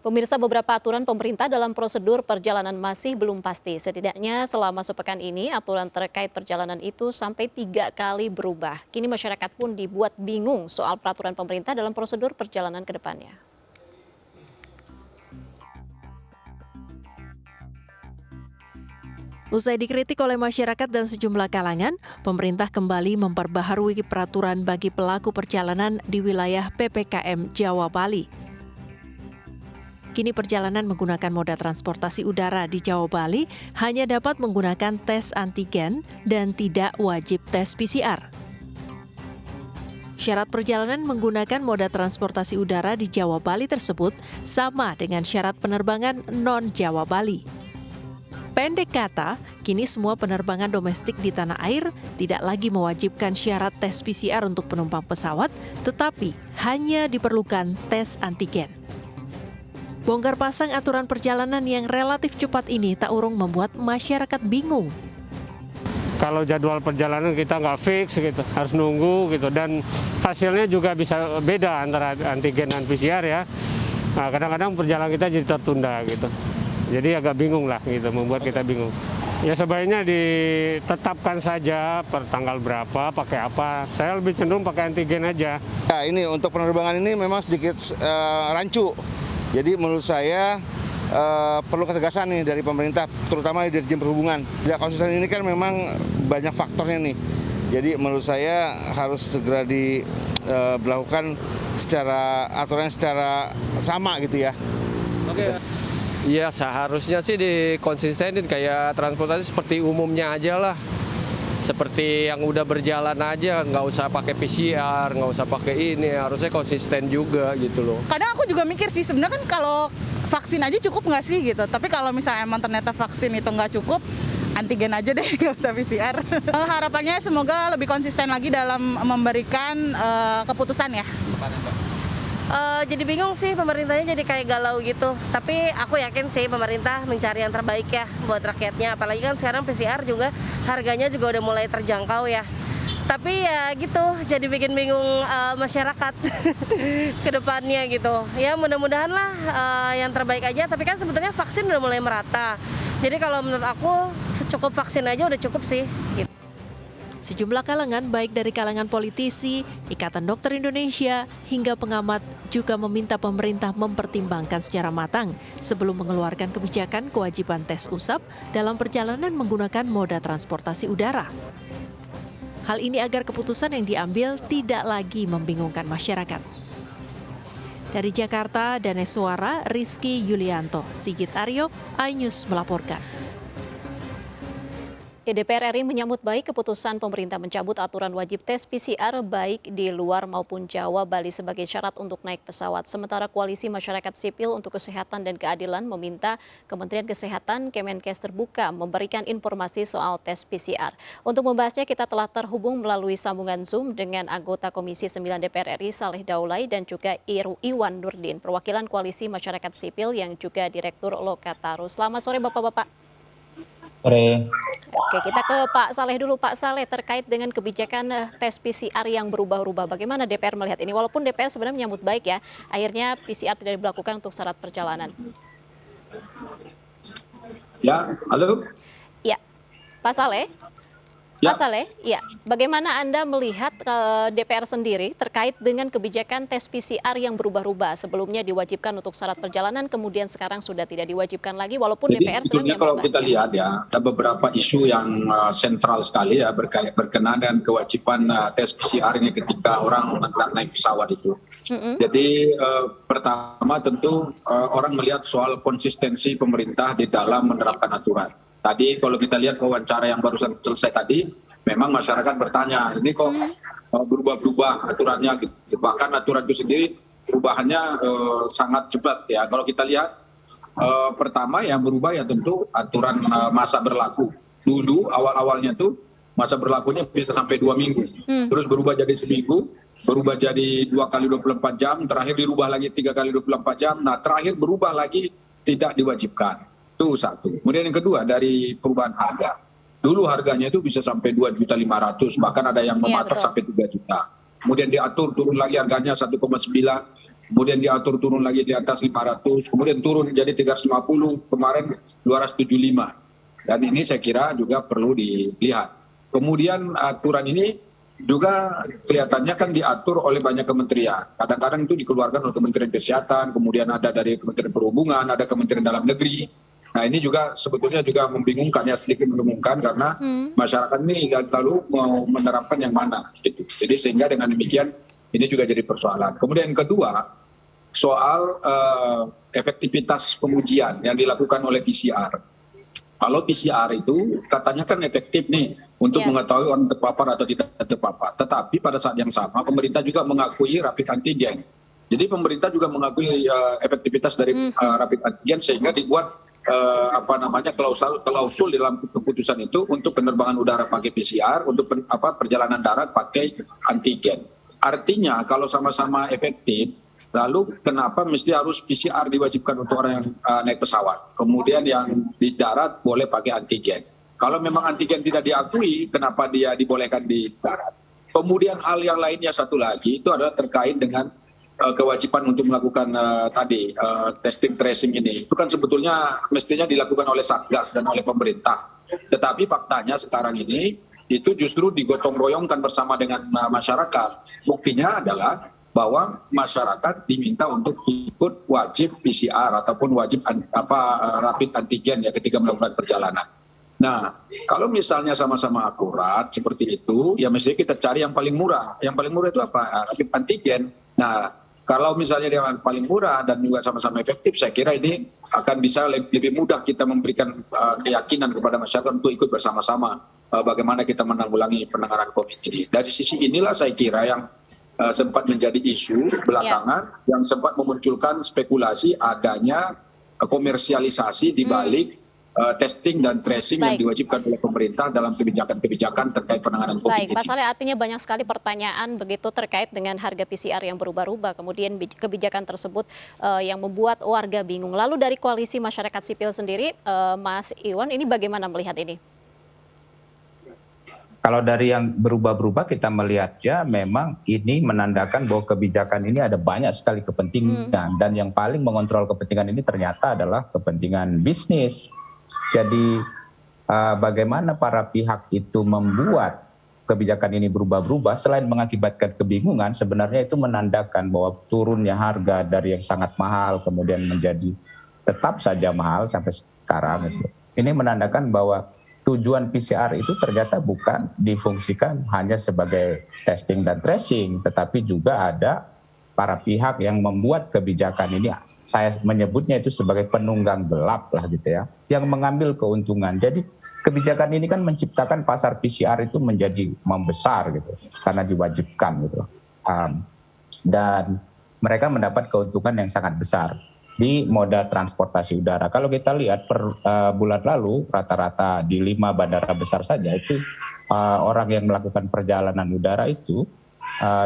Pemirsa, beberapa aturan pemerintah dalam prosedur perjalanan masih belum pasti. Setidaknya selama sepekan ini, aturan terkait perjalanan itu sampai 3 kali berubah. Kini masyarakat pun dibuat bingung soal peraturan pemerintah dalam prosedur perjalanan ke depannya. Usai dikritik oleh masyarakat dan sejumlah kalangan, pemerintah kembali memperbaharui peraturan bagi pelaku perjalanan di wilayah PPKM Jawa Bali. Kini perjalanan menggunakan moda transportasi udara di Jawa Bali hanya dapat menggunakan tes antigen dan tidak wajib tes PCR. Syarat perjalanan menggunakan moda transportasi udara di Jawa Bali tersebut sama dengan syarat penerbangan non-Jawa Bali. Pendek kata, kini semua penerbangan domestik di tanah air tidak lagi mewajibkan syarat tes PCR untuk penumpang pesawat, tetapi hanya diperlukan tes antigen. Bongkar pasang aturan perjalanan yang relatif cepat ini tak urung membuat masyarakat bingung. Kalau jadwal perjalanan kita nggak fix gitu, harus nunggu gitu, dan hasilnya juga bisa beda antara antigen dan PCR ya. Nah, kadang-kadang perjalanan kita jadi tertunda gitu. Jadi agak bingung lah gitu, membuat kita bingung. Ya sebaiknya ditetapkan saja per tanggal berapa, pakai apa. Saya lebih cenderung pakai antigen aja. Ya, ini untuk penerbangan ini memang sedikit rancu. Jadi menurut saya perlu ketegasan nih dari pemerintah, terutama dari Dirjen Perhubungan. Ya, konsisten ini kan memang banyak faktornya nih. Jadi menurut saya harus segera diberlakukan aturan secara sama gitu ya. Oke. Iya, seharusnya sih dikonsistenin kayak transportasi seperti umumnya aja lah. Seperti yang udah berjalan aja, nggak usah pakai PCR, nggak usah pakai ini, harusnya konsisten juga gitu loh. Kadang aku juga mikir sih, sebenarnya kan kalau vaksin aja cukup nggak sih gitu. Tapi kalau misalnya emang ternyata vaksin itu nggak cukup, antigen aja deh, nggak usah PCR. Harapannya semoga lebih konsisten lagi dalam memberikan keputusan ya. Jadi bingung sih, pemerintahnya jadi kayak galau gitu. Tapi aku yakin sih pemerintah mencari yang terbaik ya buat rakyatnya. Apalagi kan sekarang PCR juga harganya juga udah mulai terjangkau ya. Tapi ya gitu, jadi bikin bingung masyarakat ke depannya gitu. Ya mudah-mudahan lah yang terbaik aja. Tapi kan sebetulnya vaksin udah mulai merata. Jadi kalau menurut aku cukup vaksin aja udah cukup sih gitu. Sejumlah kalangan, baik dari kalangan politisi, Ikatan Dokter Indonesia, hingga pengamat juga meminta pemerintah mempertimbangkan secara matang sebelum mengeluarkan kebijakan kewajiban tes usap dalam perjalanan menggunakan moda transportasi udara. Hal ini agar keputusan yang diambil tidak lagi membingungkan masyarakat. Dari Jakarta, Daneswara, Rizky Yulianto, Sigit Aryo, iNews melaporkan. DPR RI menyambut baik keputusan pemerintah mencabut aturan wajib tes PCR baik di luar maupun Jawa Bali sebagai syarat untuk naik pesawat. Sementara Koalisi Masyarakat Sipil untuk Kesehatan dan Keadilan meminta Kementerian Kesehatan Kemenkes terbuka memberikan informasi soal tes PCR. Untuk membahasnya kita telah terhubung melalui sambungan Zoom dengan anggota Komisi 9 DPR RI Saleh Daulay dan juga Iwan Nurdin, perwakilan Koalisi Masyarakat Sipil yang juga Direktur Lokataru. Selamat sore Bapak-Bapak. Oke, kita ke Pak Saleh dulu. Pak Saleh, terkait dengan kebijakan tes PCR yang berubah-ubah, bagaimana DPR melihat ini? Walaupun DPR sebenarnya menyambut baik ya, akhirnya PCR tidak diberlakukan untuk syarat perjalanan. Ya, halo? Ya, Pak Saleh? Ya. Pak Saleh, ya, bagaimana Anda melihat DPR sendiri terkait dengan kebijakan tes PCR yang berubah-ubah? Sebelumnya diwajibkan untuk syarat perjalanan, kemudian sekarang sudah tidak diwajibkan lagi, walaupun Jadi, DPR sebetulnya kalau kita lihat ya, ada beberapa isu yang sentral sekali ya berkenaan dengan kewajiban tes PCR-nya ketika orang naik pesawat itu. Jadi pertama tentu orang melihat soal konsistensi pemerintah di dalam menerapkan aturan. Tadi kalau kita lihat wawancara yang barusan selesai tadi, memang masyarakat bertanya, ini kok berubah-berubah aturannya gitu. Bahkan aturan itu sendiri perubahannya sangat cepat ya. Kalau kita lihat pertama yang berubah ya tentu aturan masa berlaku. Dulu awal-awalnya tuh masa berlakunya bisa sampai 2 minggu. Terus berubah jadi seminggu, berubah jadi 2 kali 24 jam, terakhir dirubah lagi 3 kali 24 jam. Nah terakhir berubah lagi tidak diwajibkan. Itu satu. Kemudian yang kedua dari perubahan harga. Dulu harganya itu bisa sampai 2.500.000, bahkan ada yang mematok sampai 3 juta. Kemudian diatur turun lagi harganya 1,9, kemudian diatur turun lagi di atas 500, kemudian turun jadi 350, kemarin 275. Dan ini saya kira juga perlu dilihat. Kemudian aturan ini juga kelihatannya kan diatur oleh banyak kementerian. Kadang-kadang itu dikeluarkan oleh Kementerian Kesehatan, kemudian ada dari Kementerian Perhubungan, ada Kementerian Dalam Negeri. Nah ini juga sebetulnya juga membingungkan, ya sedikit membingungkan karena masyarakat ini lalu mau menerapkan yang mana gitu. Jadi sehingga dengan demikian ini juga jadi persoalan. Kemudian yang kedua soal efektivitas pengujian yang dilakukan oleh PCR. Kalau PCR itu katanya kan efektif nih untuk mengetahui orang terpapar atau tidak terpapar. Tetapi pada saat yang sama pemerintah juga mengakui rapid antigen. Jadi pemerintah juga mengakui efektivitas dari rapid antigen sehingga dibuat klausul dalam keputusan itu untuk penerbangan udara pakai PCR, untuk perjalanan darat pakai antigen. Artinya kalau sama-sama efektif, lalu kenapa mesti harus PCR diwajibkan untuk orang yang naik pesawat? Kemudian yang di darat boleh pakai antigen. Kalau memang antigen tidak diakui, kenapa dia dibolehkan di darat? Kemudian hal yang lainnya satu lagi itu adalah terkait dengan kewajiban untuk melakukan testing tracing ini. Itu kan sebetulnya mestinya dilakukan oleh Satgas dan oleh pemerintah. Tetapi faktanya sekarang ini itu justru digotong royongkan bersama dengan masyarakat. Buktinya adalah bahwa masyarakat diminta untuk ikut wajib PCR ataupun wajib rapid antigen ya ketika melakukan perjalanan. Nah, kalau misalnya sama-sama akurat seperti itu, ya mestinya kita cari yang paling murah. Yang paling murah itu apa? Rapid antigen. Nah, kalau misalnya dia paling murah dan juga sama-sama efektif, saya kira ini akan bisa lebih mudah kita memberikan keyakinan kepada masyarakat untuk ikut bersama-sama bagaimana kita menanggulangi penanganan COVID ini. Dari sisi inilah saya kira yang sempat menjadi isu belakangan, yang sempat memunculkan spekulasi adanya komersialisasi di balik testing dan tracing yang diwajibkan oleh pemerintah dalam kebijakan-kebijakan terkait penanganan COVID. Baik, Pak Saleh, artinya banyak sekali pertanyaan begitu terkait dengan harga PCR yang berubah-ubah, kemudian kebijakan tersebut yang membuat warga bingung. Lalu dari Koalisi Masyarakat Sipil sendiri, Mas Iwan, ini bagaimana melihat ini? Kalau dari yang berubah-berubah kita melihatnya memang ini menandakan bahwa kebijakan ini ada banyak sekali kepentingan dan yang paling mengontrol kepentingan ini ternyata adalah kepentingan bisnis. Jadi bagaimana para pihak itu membuat kebijakan ini berubah-berubah selain mengakibatkan kebingungan, sebenarnya itu menandakan bahwa turunnya harga dari yang sangat mahal kemudian menjadi tetap saja mahal sampai sekarang. Ini menandakan bahwa tujuan PCR itu ternyata bukan difungsikan hanya sebagai testing dan tracing, tetapi juga ada para pihak yang membuat kebijakan ini, saya menyebutnya itu sebagai penunggang gelap lah gitu ya, yang mengambil keuntungan. Jadi kebijakan ini kan menciptakan pasar PCR itu menjadi membesar gitu, karena diwajibkan gitu. Dan mereka mendapat keuntungan yang sangat besar di moda transportasi udara. Kalau kita lihat per bulan lalu rata-rata di 5 bandara besar saja itu orang yang melakukan perjalanan udara itu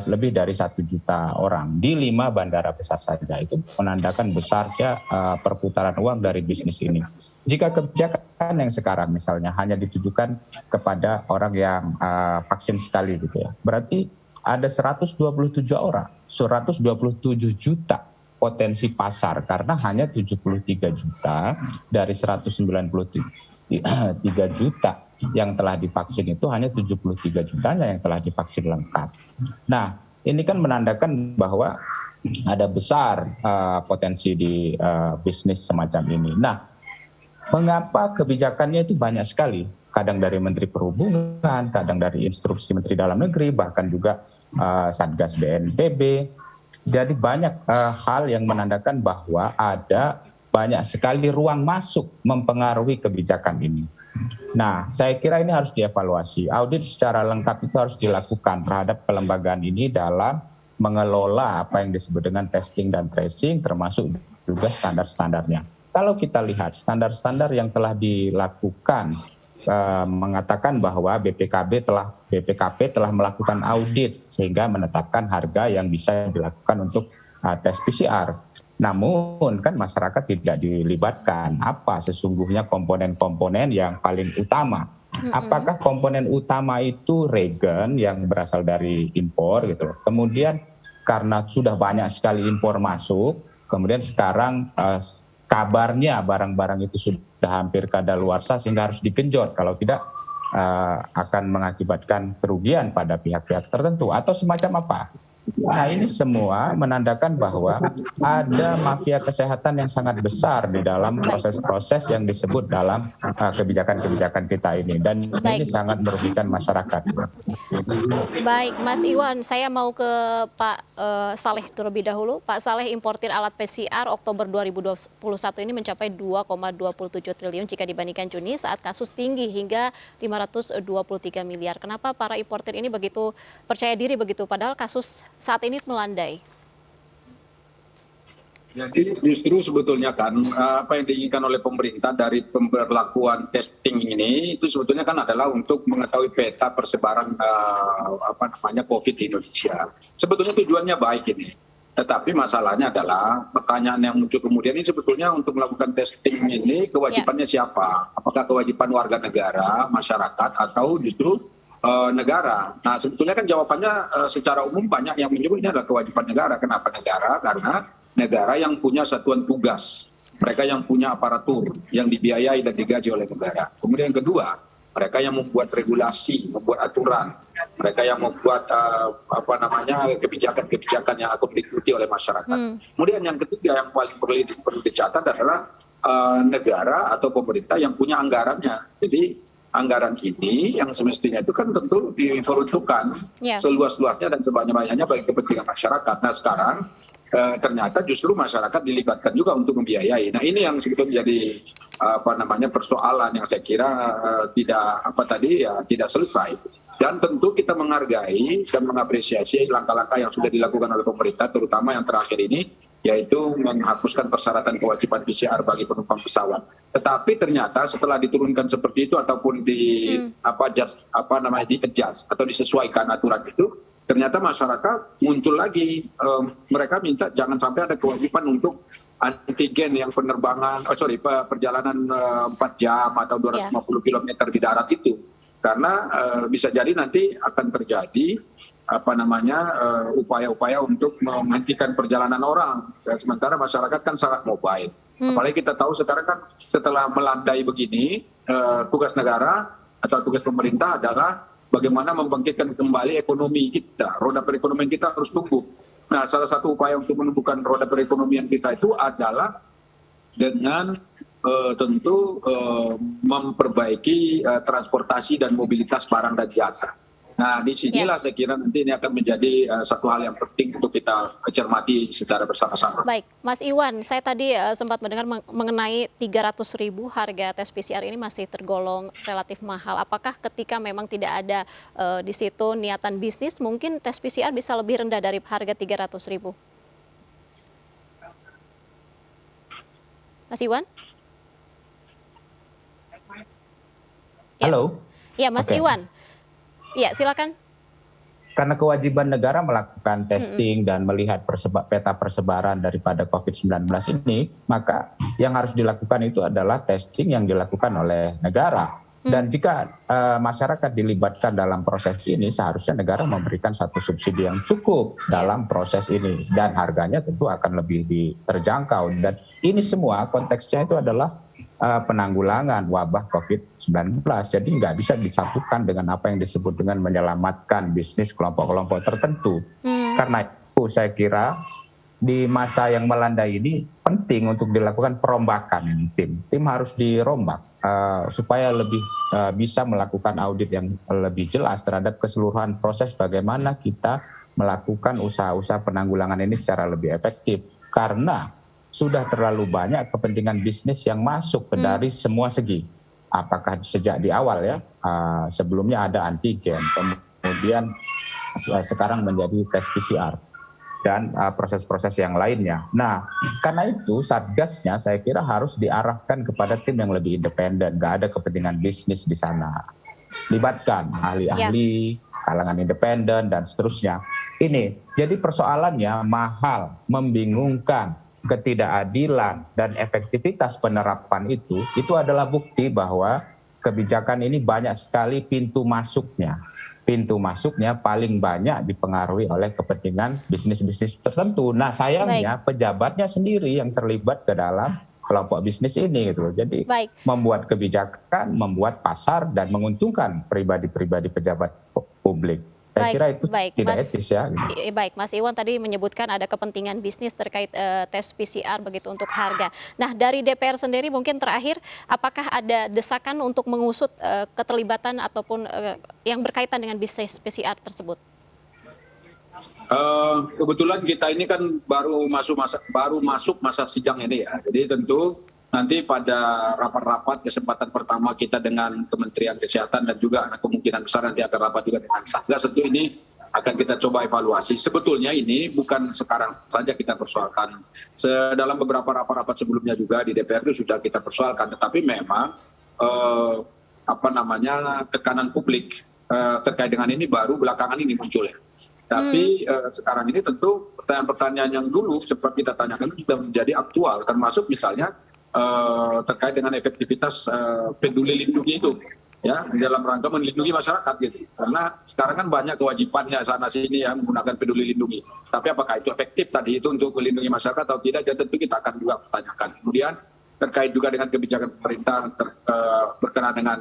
lebih dari 1 juta orang di 5 bandara besar saja. Itu menandakan besarnya perputaran uang dari bisnis ini. Jika kebijakan yang sekarang misalnya hanya ditujukan kepada orang yang vaksin sekali gitu ya, berarti ada 127 orang, 127 juta potensi pasar karena hanya 73 juta dari 193 juta yang telah divaksin itu hanya 73 jutanya yang telah divaksin lengkap. Nah, ini kan menandakan bahwa ada besar potensi di bisnis semacam ini. Nah, mengapa kebijakannya itu banyak sekali? Kadang dari Menteri Perhubungan, kadang dari instruksi Menteri Dalam Negeri, bahkan juga Satgas BNPB. Jadi banyak hal yang menandakan bahwa ada banyak sekali ruang masuk mempengaruhi kebijakan ini. Nah, saya kira ini harus dievaluasi. Audit secara lengkap itu harus dilakukan terhadap kelembagaan ini dalam mengelola apa yang disebut dengan testing dan tracing, termasuk juga standar-standarnya. Kalau kita lihat standar-standar yang telah dilakukan, mengatakan bahwa BPKP telah melakukan audit sehingga menetapkan harga yang bisa dilakukan untuk tes PCR. Namun kan masyarakat tidak dilibatkan apa sesungguhnya komponen-komponen yang paling utama. Apakah komponen utama itu regen yang berasal dari impor gitu. Kemudian karena sudah banyak sekali impor masuk, kemudian sekarang kabarnya barang-barang itu sudah hampir kadaluarsa sehingga harus digenjot, kalau tidak akan mengakibatkan kerugian pada pihak-pihak tertentu atau semacam apa. Nah, ini semua menandakan bahwa ada mafia kesehatan yang sangat besar di dalam proses-proses yang disebut dalam kebijakan-kebijakan kita ini, dan ini sangat merugikan masyarakat. Baik, Mas Iwan, saya mau ke Pak Saleh terlebih dahulu. Pak Saleh, importir alat PCR Oktober 2021 ini mencapai 2,27 triliun jika dibandingkan Juni saat kasus tinggi hingga 523 miliar. Kenapa para importir ini begitu percaya diri begitu, padahal kasus saat ini melandai? Jadi justru sebetulnya kan apa yang diinginkan oleh pemerintah dari pemberlakuan testing ini itu sebetulnya kan adalah untuk mengetahui peta persebaran COVID di Indonesia. Sebetulnya tujuannya baik ini. Tetapi masalahnya adalah pertanyaan yang muncul kemudian ini sebetulnya untuk melakukan testing ini kewajibannya siapa? Apakah kewajiban warga negara, masyarakat, atau justru negara? Nah, sebetulnya kan jawabannya secara umum banyak yang menyebutnya adalah kewajiban negara. Kenapa negara? Karena negara yang punya satuan tugas, mereka yang punya aparatur yang dibiayai dan digaji oleh negara. Kemudian yang kedua, mereka yang membuat regulasi, membuat aturan, mereka yang membuat kebijakan-kebijakan yang akan diikuti oleh masyarakat. Kemudian yang ketiga yang paling perlu dicatat adalah negara atau pemerintah yang punya anggarannya. Jadi anggaran ini yang semestinya itu kan tentu diperuntukkan seluas-luasnya dan sebanyak-banyaknya bagi kepentingan masyarakat. Nah, sekarang ternyata justru masyarakat dilibatkan juga untuk membiayai. Nah, ini yang sebetulnya jadi persoalan yang saya kira tidak selesai. Dan tentu kita menghargai dan mengapresiasi langkah-langkah yang sudah dilakukan oleh pemerintah, terutama yang terakhir ini, yaitu menghapuskan persyaratan kewajiban PCR bagi penumpang pesawat. Tetapi ternyata setelah diturunkan seperti itu ataupun di-adjust atau disesuaikan aturan itu, ternyata masyarakat muncul lagi, mereka minta jangan sampai ada kewajiban untuk antigen yang perjalanan 4 jam atau 250 km di darat itu. Karena bisa jadi nanti akan terjadi upaya-upaya untuk menghentikan perjalanan orang. Sementara masyarakat kan sangat mobile. Apalagi kita tahu sekarang kan setelah melandai begini, tugas negara atau tugas pemerintah adalah bagaimana membangkitkan kembali ekonomi kita. Roda perekonomian kita harus tumbuh. Nah, salah satu upaya untuk menumbuhkan roda perekonomian kita itu adalah dengan tentu memperbaiki transportasi dan mobilitas barang dan jasa. Nah, disinilah saya kira nanti ini akan menjadi satu hal yang penting untuk kita cermati secara bersama-sama. Baik, Mas Iwan, saya tadi sempat mendengar mengenai 300.000 harga tes PCR ini masih tergolong relatif mahal. Apakah ketika memang tidak ada di situ niatan bisnis, mungkin tes PCR bisa lebih rendah dari harga 300.000? Mas Iwan? Halo? Ya, Mas Iwan. Ya, silakan. Karena kewajiban negara melakukan testing dan melihat peta persebaran daripada COVID-19 ini, maka yang harus dilakukan itu adalah testing yang dilakukan oleh negara. Dan jika masyarakat dilibatkan dalam proses ini, seharusnya negara memberikan satu subsidi yang cukup dalam proses ini. Dan harganya tentu akan lebih terjangkau. Dan ini semua konteksnya itu adalah penanggulangan wabah COVID-19. Jadi nggak bisa disatukan dengan apa yang disebut dengan menyelamatkan bisnis kelompok-kelompok tertentu. Karena itu saya kira di masa yang melandai ini penting untuk dilakukan perombakan. Tim harus dirombak supaya lebih bisa melakukan audit yang lebih jelas terhadap keseluruhan proses bagaimana kita melakukan usaha-usaha penanggulangan ini secara lebih efektif. Karena sudah terlalu banyak kepentingan bisnis yang masuk dari semua segi. Apakah sejak di awal ya, sebelumnya ada antigen, kemudian sekarang menjadi tes PCR, dan proses-proses yang lainnya. Nah, karena itu Satgasnya saya kira harus diarahkan kepada tim yang lebih independen, nggak ada kepentingan bisnis di sana. Libatkan ahli-ahli, kalangan independen, dan seterusnya. Ini, jadi persoalannya mahal, membingungkan, ketidakadilan dan efektivitas penerapan itu adalah bukti bahwa kebijakan ini banyak sekali pintu masuknya. pintu masuknya paling banyak dipengaruhi oleh kepentingan bisnis-bisnis tertentu. Nah sayangnya pejabatnya sendiri yang terlibat ke dalam kelompok bisnis ini gitu loh. Jadi membuat kebijakan, membuat pasar dan menguntungkan pribadi-pribadi pejabat publik. Saya kira itu tidak etis ya. Baik, Mas Iwan tadi menyebutkan ada kepentingan bisnis terkait tes PCR begitu untuk harga. Nah, dari DPR sendiri mungkin terakhir, apakah ada desakan untuk mengusut keterlibatan ataupun yang berkaitan dengan bisnis PCR tersebut? Kebetulan kita ini kan baru masuk masa sidang ini ya. Jadi tentu nanti pada rapat-rapat kesempatan pertama kita dengan Kementerian Kesehatan dan juga kemungkinan besar nanti akan rapat juga dengan Satgas, tentu ini akan kita coba evaluasi. Sebetulnya ini bukan sekarang saja kita persoalkan. Dalam beberapa rapat-rapat sebelumnya juga di DPR itu sudah kita persoalkan, tetapi memang tekanan publik terkait dengan ini baru belakangan ini muncul ya. Tapi sekarang ini tentu pertanyaan-pertanyaan yang dulu seperti kita tanyakan sudah menjadi aktual, termasuk misalnya terkait dengan efektivitas peduli lindungi itu ya dalam rangka melindungi masyarakat gitu. Karena sekarang kan banyak kewajibannya sana sini ya menggunakan peduli lindungi. Tapi apakah itu efektif tadi itu untuk melindungi masyarakat atau tidak? Ya tentu kita akan juga pertanyakan. Kemudian terkait juga dengan kebijakan pemerintah berkenaan dengan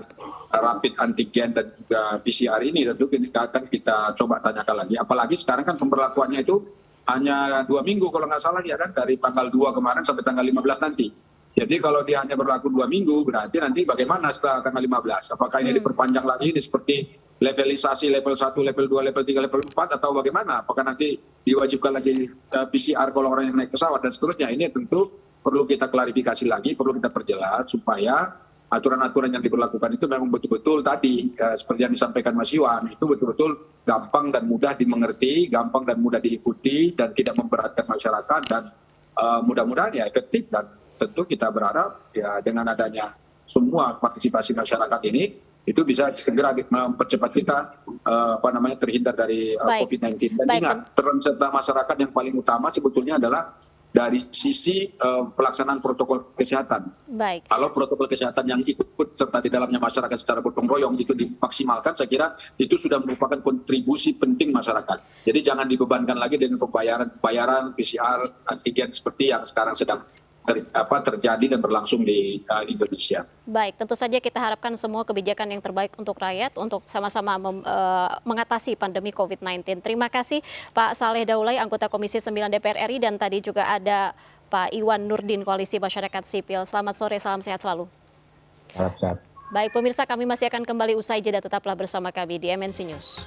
rapid antigen dan juga PCR ini tentu kita akan kita coba tanyakan lagi. Apalagi sekarang kan pemberlakuannya itu hanya 2 minggu kalau nggak salah ya kan, dari tanggal 2 kemarin sampai tanggal 15 nanti. Jadi kalau dia hanya berlaku 2 minggu, berarti nanti bagaimana setelah tanggal 15? Apakah ini diperpanjang lagi ini seperti levelisasi level 1, level 2, level 3, level 4 atau bagaimana? Apakah nanti diwajibkan lagi PCR kalau orang yang naik pesawat dan seterusnya? Ini tentu perlu kita klarifikasi lagi, perlu kita perjelas supaya aturan-aturan yang diberlakukan itu memang betul-betul tadi seperti yang disampaikan Mas Iwan, itu betul-betul gampang dan mudah dimengerti, gampang dan mudah diikuti dan tidak memberatkan masyarakat dan mudah-mudahan ya efektif. Dan tentu kita berharap ya dengan adanya semua partisipasi masyarakat ini itu bisa segera mempercepat kita terhindar dari COVID-19. Dan ingat, peran serta masyarakat yang paling utama sebetulnya adalah dari sisi pelaksanaan protokol kesehatan. Kalau protokol kesehatan yang ikut serta di dalamnya masyarakat secara gotong royong itu dimaksimalkan, saya kira itu sudah merupakan kontribusi penting masyarakat. Jadi jangan dibebankan lagi dengan pembayaran PCR antigen seperti yang sekarang sedang terjadi dan berlangsung di Indonesia. Baik, tentu saja kita harapkan semua kebijakan yang terbaik untuk rakyat untuk sama-sama mengatasi pandemi COVID-19. Terima kasih Pak Saleh Daulay, anggota Komisi 9 DPR RI, dan tadi juga ada Pak Iwan Nurdin, Koalisi Masyarakat Sipil. Selamat sore, salam sehat selalu. Salam sehat. Baik pemirsa, kami masih akan kembali usai jeda, tetaplah bersama kami di MNC News.